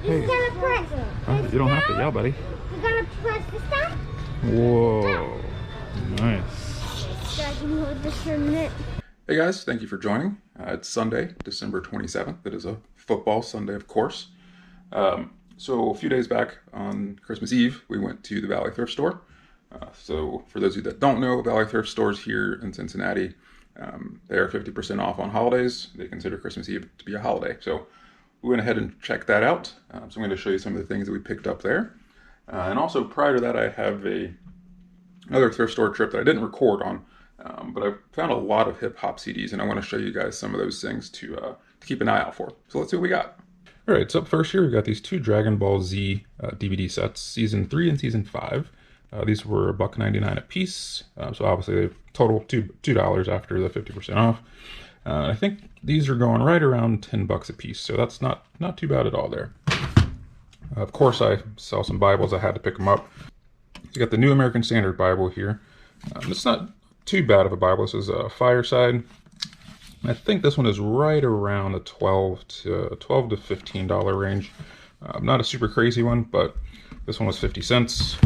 Hey. You gotta press it. You don't have to yell, buddy. You gotta press the stop. Whoa. Nice. So I can hold this for a minute. Hey guys, thank you for joining. It's Sunday, December 27th. It is a football Sunday, of course. So a few days back on Christmas Eve, we went to the Valley Thrift Store. So for those of you that don't know, Valley Thrift Stores here in Cincinnati, they are 50% off on holidays. They consider Christmas Eve to be a holiday. So we went ahead and checked that out. So I'm going to show you some of the things that we picked up there. And also prior to that, I have another thrift store trip that I didn't record on. But I found a lot of hip hop CDs, and I want to show you guys some of those things to keep an eye out for. So let's see what we got. All right, so up first here, we've got these two Dragon Ball Z DVD sets, Season 3 and Season 5. These were $1.99 a piece, so obviously they total $2 after the 50% off. I think these are going right around $10 a piece, so that's not too bad at all there. Of course, I saw some Bibles. I had to pick them up. You got the New American Standard Bible here. It's not too bad of a Bible. This is a Fireside. I think this one is right around the $12 to $15 range. Not a super crazy one, but this one was 50 cents.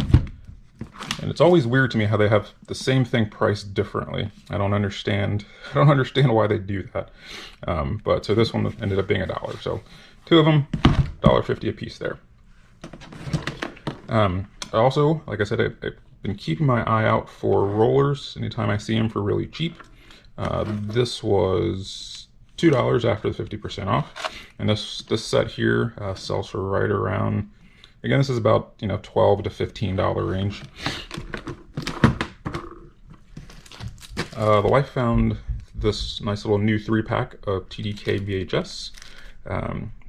And it's always weird to me how they have the same thing priced differently. I don't understand why they do that. But so this one ended up being $1. So two of them, $1.50 a piece there. Also, like I said, I've been keeping my eye out for rollers anytime I see them for really cheap. This was $2 after the 50% off, and this set here sells for right around, again, this is about $12 to $15 range. The wife found this nice little new 3-pack of TDK VHS.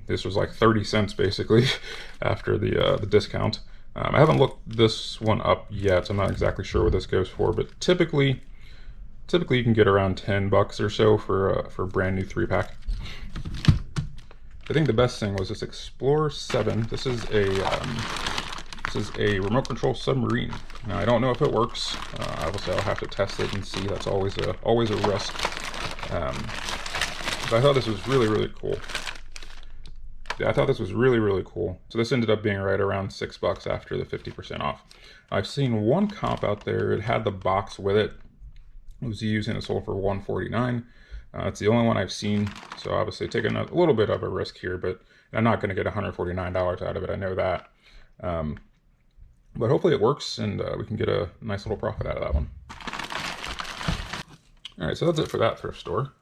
This was like 30 cents basically after the discount. I haven't looked this one up yet, so I'm not exactly sure what this goes for, but typically you can get around $10 or so for a brand new 3-pack. I think the best thing was this Explorer 7. This is a remote control submarine. Now I don't know if it works. Obviously I'll have to test it and see. That's always a risk. But I thought this was really cool. Yeah, I thought this was really cool. So this ended up being right around $6 after the 50% off. I've seen one comp out there. It had the box with it. It was used and it sold for $149. It's the only one I've seen. So obviously taking a little bit of a risk here, but I'm not going to get $149 out of it. I know that. But hopefully it works and we can get a nice little profit out of that one. All right, so that's it for that thrift store.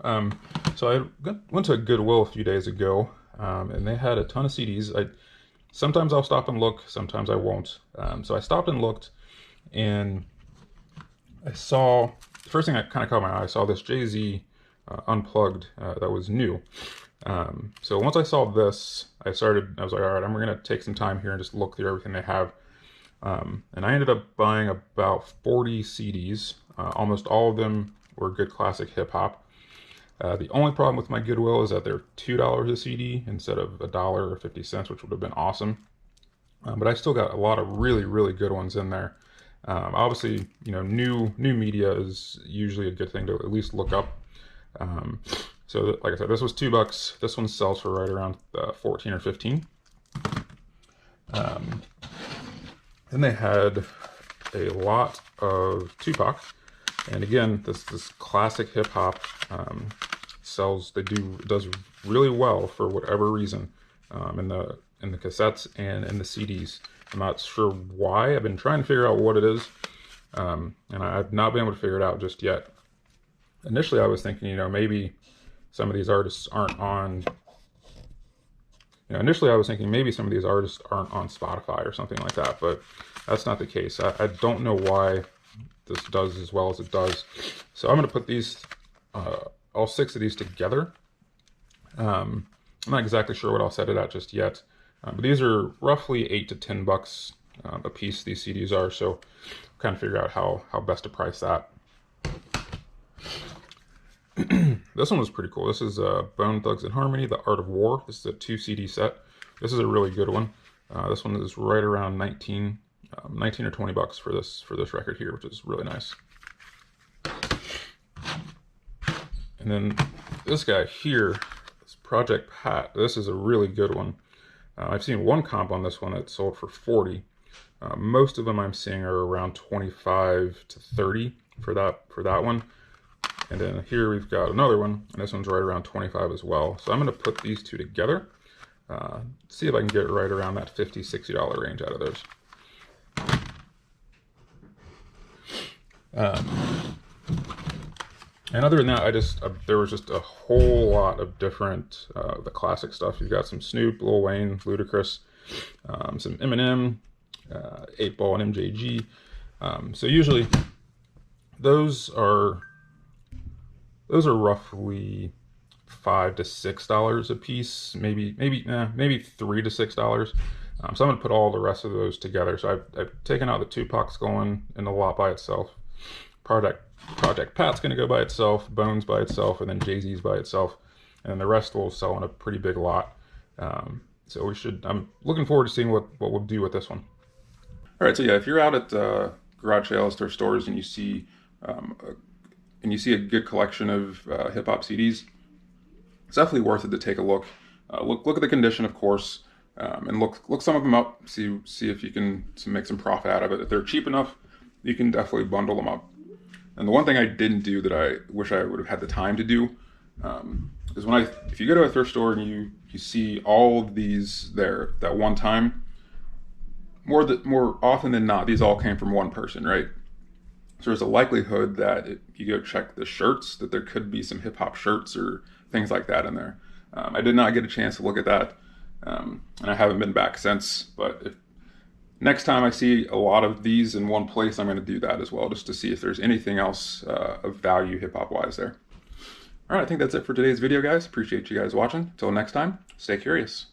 So I went to Goodwill a few days ago. And they had a ton of CDs. Sometimes I'll stop and look, sometimes I won't. So I stopped and looked, and I saw, the first thing that kind of caught my eye, I saw this Jay-Z Unplugged that was new. So once I saw this, I was like, all right, I'm going to take some time here and just look through everything they have. And I ended up buying about 40 CDs. Almost all of them were good classic hip-hop. The only problem with my Goodwill is that they're $2 a CD instead of $1 or 50 cents, which would have been awesome. But I still got a lot of really good ones in there. Obviously, new media is usually a good thing to at least look up. So like I said, this was $2. This one sells for right around 14 or 15. Then they had a lot of Tupac. And again, this classic hip hop does really well for whatever reason in the cassettes and in the CDs. I'm not sure why. I've been trying to figure out what it is, and I've not been able to figure it out just yet. Initially, I was thinking, maybe some of these artists aren't on. Initially I was thinking maybe some of these artists aren't on Spotify or something like that, but that's not the case. I don't know why this does as well as it does. So I'm going to put these, all 6 of these together. I'm not exactly sure what I'll set it at just yet, but these are roughly $8 to $10 a piece, these CDs are, so kind of figure out how best to price that. This one was pretty cool. This is Bone Thugs and Harmony, The Art of War. This is a 2 CD set. This is a really good one. This one is right around 19 or $20 for this record here, which is really nice. And then this guy here, this Project Pat, this is a really good one. I've seen one comp on this one that sold for 40. Most of them I'm seeing are around 25 to 30 for that one. And then here we've got another one, and this one's right around 25 as well. So I'm going to put these two together, see if I can get right around that $50, $60 range out of those. And other than that, there was just a whole lot of different, the classic stuff. You've got some Snoop, Lil Wayne, Ludacris, some Eminem, 8 Ball and MJG. So usually those are roughly $5 to $6 a piece, maybe $3 to $6. So I'm gonna put all the rest of those together. So I've taken out the Tupac's going in the lot by itself. Project Pat's gonna go by itself, Bones by itself, and then Jay-Z's by itself, and then the rest will sell in a pretty big lot. So I'm looking forward to seeing what we'll do with this one. All right, so yeah, if you're out at garage sales, thrift stores, and you see a good collection of hip hop CDs, it's definitely worth it to take a look. Look at the condition, of course, and look some of them up. See if you can make some profit out of it. If they're cheap enough, you can definitely bundle them up. And the one thing I didn't do that I wish I would have had the time to do is if you go to a thrift store and you see all of these there that one time, more often than not, these all came from one person, right? So there's a likelihood that if you go check the shirts, that there could be some hip hop shirts or things like that in there. I did not get a chance to look at that, and I haven't been back since. But next time I see a lot of these in one place, I'm going to do that as well, just to see if there's anything else of value hip hop wise there. All right, I think that's it for today's video, guys. Appreciate you guys watching. Until next time, stay curious.